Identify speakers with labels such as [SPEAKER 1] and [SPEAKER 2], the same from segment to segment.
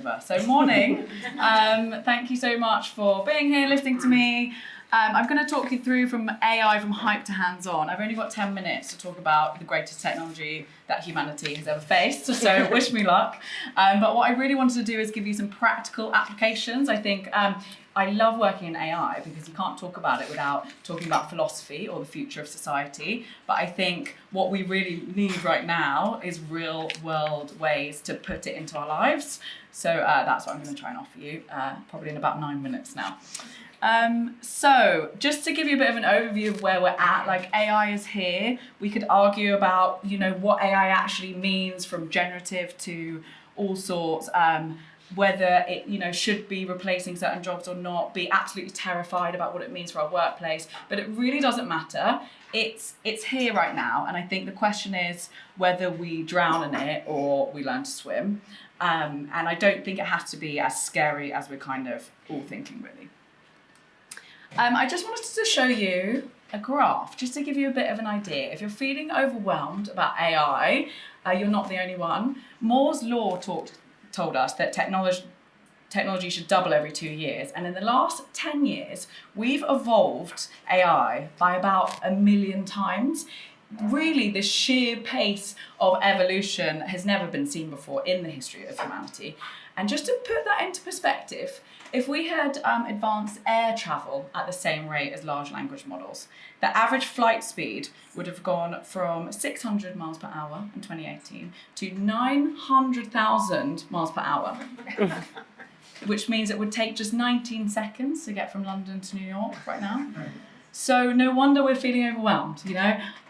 [SPEAKER 1] So morning, thank you so much for being here, listening to me. I'm going to talk you through from AI from hype to hands-on. I've only got 10 minutes to talk about the greatest technology that humanity has ever faced, so wish me luck. But what I really wanted to do is give you some practical applications. I think I love working in AI because you can't talk about it without talking about philosophy or the future of society. But I think what we really need right now is real world ways to put it into our lives. So that's what I'm going to try and offer you, probably in about 9 minutes now. So just to give you a bit of an overview of where we're at, like AI is here. We could argue about, what AI actually means from generative to all sorts, whether it, should be replacing certain jobs or not, be absolutely terrified about what it means for our workplace, but it really doesn't matter. It's here right now. And I think the question is whether we drown in it or we learn to swim. And I don't think it has to be as scary as we're kind of all thinking, really. I just wanted to show you a graph, just to give you a bit of an idea. If you're feeling overwhelmed about AI, you're not the only one. Moore's law told us that technology should double every 2 years. And in the last 10 years, we've evolved AI by about 1 million times. Really, the sheer pace of evolution has never been seen before in the history of humanity. And just to put that into perspective, if we had advanced air travel at the same rate as large language models, the average flight speed would have gone from 600 miles per hour in 2018 to 900,000 miles per hour, which means it would take just 19 seconds to get from London to New York right now. So no wonder we're feeling overwhelmed,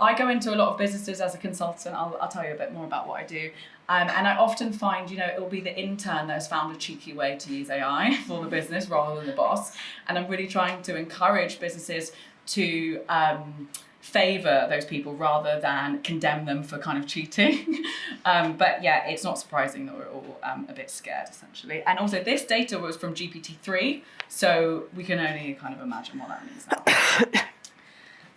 [SPEAKER 1] I go into a lot of businesses as a consultant. I'll tell you a bit more about what I do. And I often find, it will be the intern that has found a cheeky way to use AI for the business rather than the boss. And I'm really trying to encourage businesses to favour those people rather than condemn them for kind of cheating. But yeah, it's not surprising that we're all a bit scared, essentially. And also this data was from GPT-3, so we can only kind of imagine what that means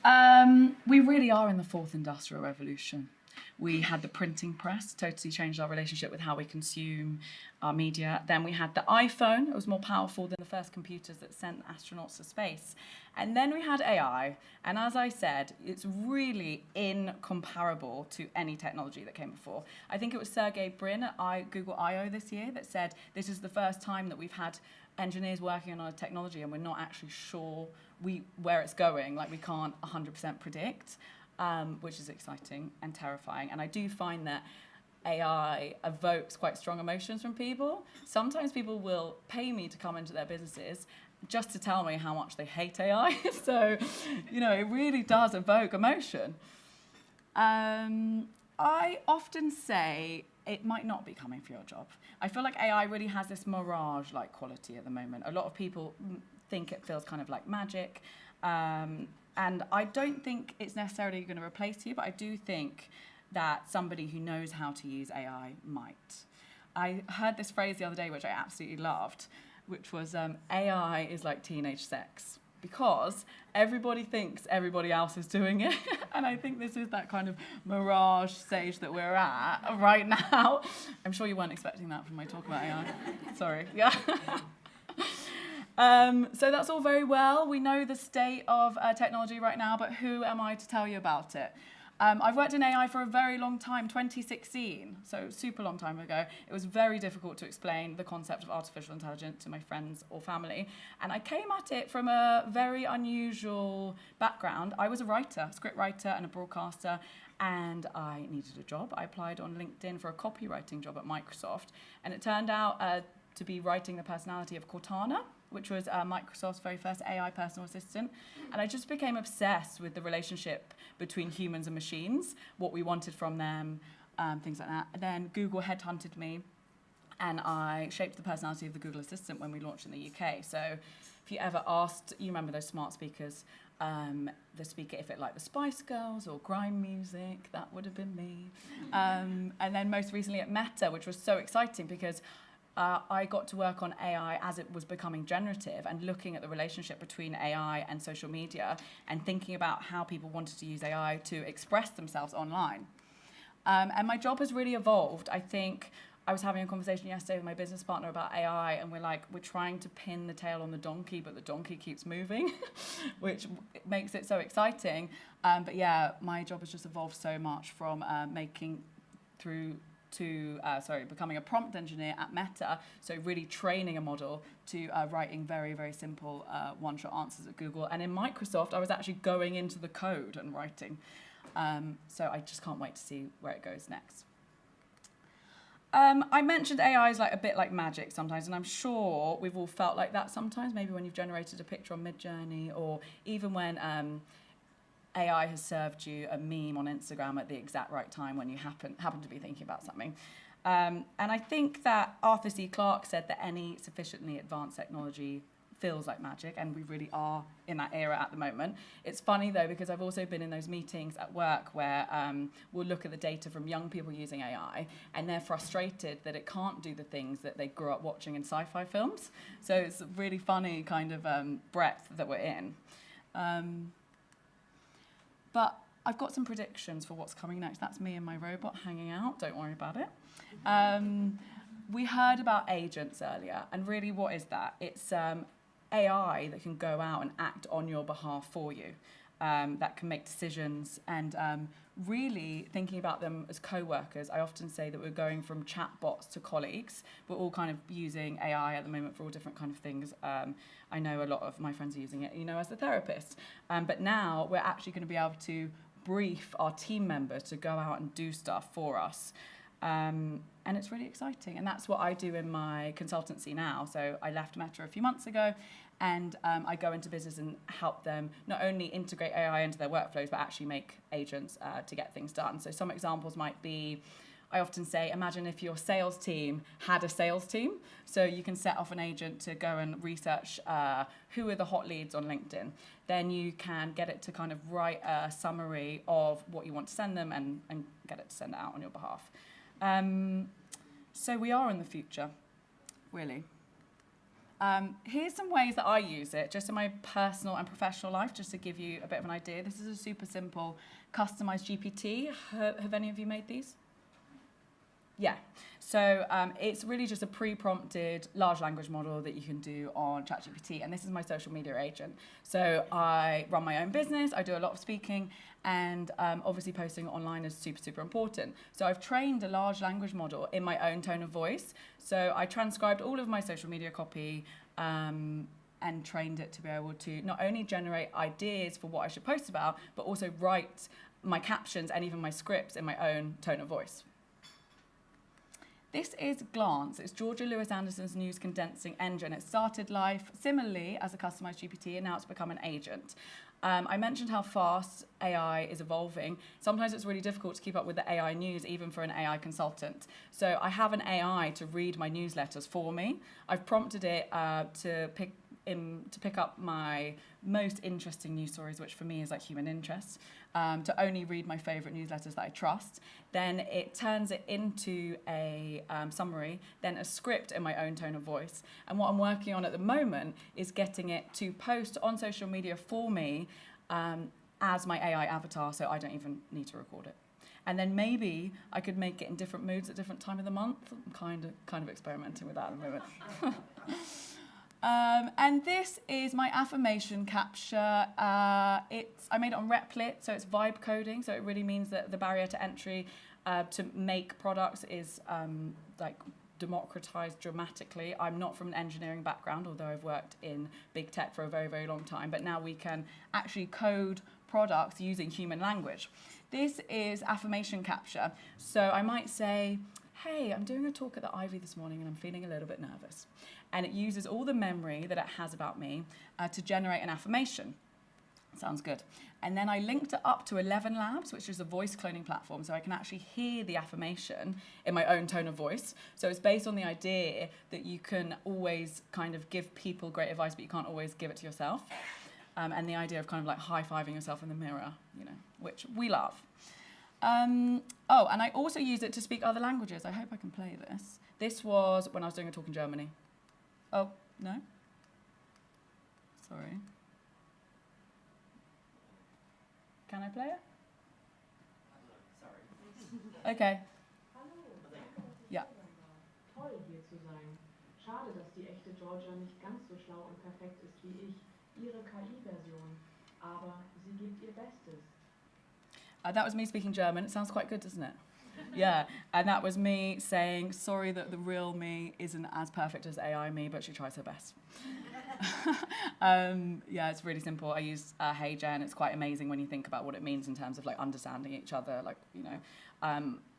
[SPEAKER 1] now. We really are in the fourth industrial revolution. We had the printing press, totally changed our relationship with how we consume our media. Then we had the iPhone. It was more powerful than the first computers that sent astronauts to space. And then we had AI. And as I said, it's really incomparable to any technology that came before. I think it was Sergey Brin at Google I/O this year that said this is the first time that we've had engineers working on a technology and we're not actually sure where it's going. Like, we can't 100% predict. Which is exciting and terrifying. And I do find that AI evokes quite strong emotions from people. Sometimes people will pay me to come into their businesses just to tell me how much they hate AI. So, it really does evoke emotion. I often say it might not be coming for your job. I feel like AI really has this mirage-like quality at the moment. A lot of people think it feels kind of like magic. And I don't think it's necessarily going to replace you, but I do think that somebody who knows how to use AI might. I heard this phrase the other day, which I absolutely loved, which was AI is like teenage sex, because everybody thinks everybody else is doing it. And I think this is that kind of mirage stage that we're at right now. I'm sure you weren't expecting that from my talk about AI. Sorry. Yeah. So that's all very well. We know the state of technology right now, but who am I to tell you about it? I've worked in AI for a very long time, 2016, so super long time ago. It was very difficult to explain the concept of artificial intelligence to my friends or family. And I came at it from a very unusual background. I was a writer, a script writer and a broadcaster, and I needed a job. I applied on LinkedIn for a copywriting job at Microsoft, and it turned out to be writing the personality of Cortana, which was Microsoft's very first AI personal assistant. And I just became obsessed with the relationship between humans and machines, what we wanted from them, things like that. And then Google headhunted me, and I shaped the personality of the Google Assistant when we launched in the UK. So if you ever asked, you remember those smart speakers, the speaker, if it liked the Spice Girls or grime music, that would have been me. And then most recently at Meta, which was so exciting because I got to work on AI as it was becoming generative and looking at the relationship between AI and social media and thinking about how people wanted to use AI to express themselves online. And my job has really evolved. I think I was having a conversation yesterday with my business partner about AI, and we're trying to pin the tail on the donkey, but the donkey keeps moving, which makes it so exciting. But yeah, my job has just evolved so much from becoming a prompt engineer at Meta, so really training a model, to writing very, very simple one-shot answers at Google. And in Microsoft, I was actually going into the code and writing. So I just can't wait to see where it goes next. I mentioned AI is a bit like magic sometimes, and I'm sure we've all felt like that sometimes, maybe when you've generated a picture on Midjourney, or even when AI has served you a meme on Instagram at the exact right time when you happen to be thinking about something. And I think that Arthur C. Clarke said that any sufficiently advanced technology feels like magic, and we really are in that era at the moment. It's funny though, because I've also been in those meetings at work where we'll look at the data from young people using AI, and they're frustrated that it can't do the things that they grew up watching in sci-fi films. So it's a really funny kind of breadth that we're in. But I've got some predictions for what's coming next. That's me and my robot hanging out. Don't worry about it. We heard about agents earlier, and really what is that? It's AI that can go out and act on your behalf for you, that can make decisions, and really thinking about them as co-workers. I often say that we're going from chatbots to colleagues. We're all kind of using AI at the moment for all different kind of things. I know a lot of my friends are using it, as a therapist. But now we're actually going to be able to brief our team members to go out and do stuff for us. And it's really exciting. And that's what I do in my consultancy now. So I left Meta a few months ago, and I go into business and help them not only integrate AI into their workflows, but actually make agents to get things done. So some examples might be, I often say, imagine if your sales team had a sales team. So you can set off an agent to go and research who are the hot leads on LinkedIn. Then you can get it to kind of write a summary of what you want to send them, and get it to send it out on your behalf. So we are in the future, really. Here's some ways that I use it, just in my personal and professional life, just to give you a bit of an idea. This is a super simple customized GPT. Have any of you made these? Yeah, so it's really just a pre-prompted large language model that you can do on ChatGPT, and this is my social media agent. So I run my own business, I do a lot of speaking, and obviously posting online is super, super important. So I've trained a large language model in my own tone of voice. So I transcribed all of my social media copy and trained it to be able to not only generate ideas for what I should post about, but also write my captions and even my scripts in my own tone of voice. This is Glance. It's Georgia.Lewis.Anderson's news condensing engine. It started life similarly as a customized GPT, and now it's become an agent. I mentioned how fast AI is evolving. Sometimes it's really difficult to keep up with the AI news, even for an AI consultant. So I have an AI to read my newsletters for me. I've prompted it to pick up my most interesting news stories, which for me is like human interest, to only read my favorite newsletters that I trust. Then it turns it into a summary, then a script in my own tone of voice. And what I'm working on at the moment is getting it to post on social media for me as my AI avatar, so I don't even need to record it. And then maybe I could make it in different moods at different time of the month. I'm kind of experimenting with that at the moment. And this is my affirmation capture. I made it on Replit, so it's vibe coding. So it really means that the barrier to entry to make products is democratized dramatically. I'm not from an engineering background, although I've worked in big tech for a very, very long time. But now we can actually code products using human language. This is affirmation capture. So I might say, hey, I'm doing a talk at the Ivy this morning and I'm feeling a little bit nervous. And it uses all the memory that it has about me to generate an affirmation. Sounds good. And then I linked it up to 11 Labs, which is a voice cloning platform, so I can actually hear the affirmation in my own tone of voice. So it's based on the idea that you can always kind of give people great advice, but you can't always give it to yourself. And the idea of kind of like high-fiving yourself in the mirror, which we love. And I also used it to speak other languages. I hope I can play this. This was when I was doing a talk in Germany. Oh, no? Sorry. Can I play it? Sorry. Okay. Yeah.
[SPEAKER 2] zu sein. Schade, dass die echte Georgia nicht ganz so schlau und perfekt ist wie ich, ihre KI-Version. Aber sie gibt ihr Bestes.
[SPEAKER 1] That was me speaking German. It sounds quite good, doesn't it? Yeah, and that was me saying, sorry that the real me isn't as perfect as AI me, but she tries her best. Yeah, it's really simple. I use Hey Jen. It's quite amazing when you think about what it means in terms of like understanding each other. Like, you know,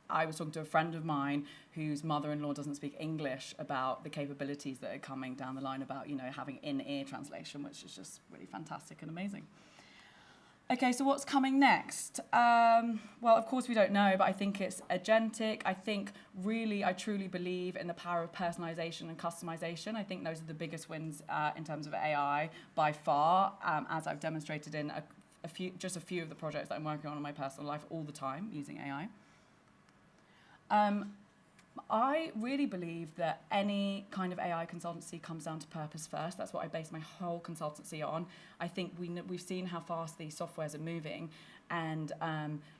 [SPEAKER 1] I was talking to a friend of mine whose mother-in-law doesn't speak English about the capabilities that are coming down the line about, you know, having in-ear translation, which is just really fantastic and amazing. Okay, so what's coming next? Well, of course we don't know, but I think it's agentic. I think I truly believe in the power of personalization and customization. I think those are the biggest wins in terms of AI by far, as I've demonstrated in a few of the projects that I'm working on in my personal life all the time using AI. I really believe that any kind of AI consultancy comes down to purpose first. That's what I base my whole consultancy on. I think we've seen how fast these softwares are moving, and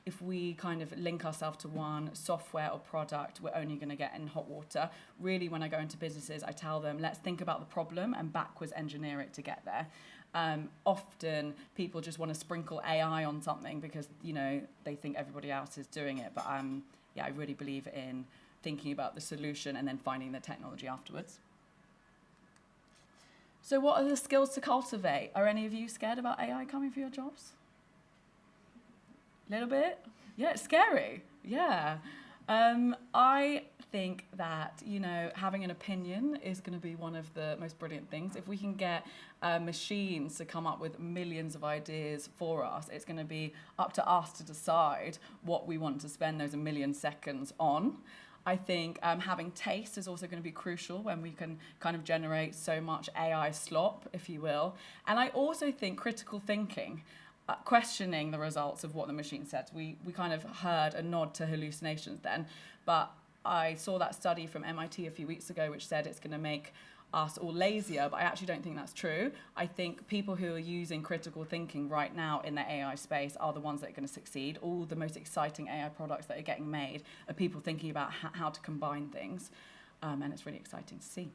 [SPEAKER 1] if we kind of link ourselves to one software or product, we're only going to get in hot water. Really, when I go into businesses, I tell them, let's think about the problem and backwards engineer it to get there. Often people just want to sprinkle AI on something because, you know, they think everybody else is doing it. But I really believe in thinking about the solution and then finding the technology afterwards. So what are the skills to cultivate? Are any of you scared about AI coming for your jobs? A little bit? Yeah, it's scary. Yeah. I think that, you know, having an opinion is going to be one of the most brilliant things. If we can get machines to come up with millions of ideas for us, it's going to be up to us to decide what we want to spend those 1 million seconds on. I think having taste is also going to be crucial when we can kind of generate so much AI slop, if you will. And I also think critical thinking, questioning the results of what the machine said. We kind of heard a nod to hallucinations then, but I saw that study from MIT a few weeks ago which said it's going to make us all lazier, but I actually don't think that's true. I think people who are using critical thinking right now in the AI space are the ones that are going to succeed. All the most exciting AI products that are getting made are people thinking about how to combine things, and it's really exciting to see.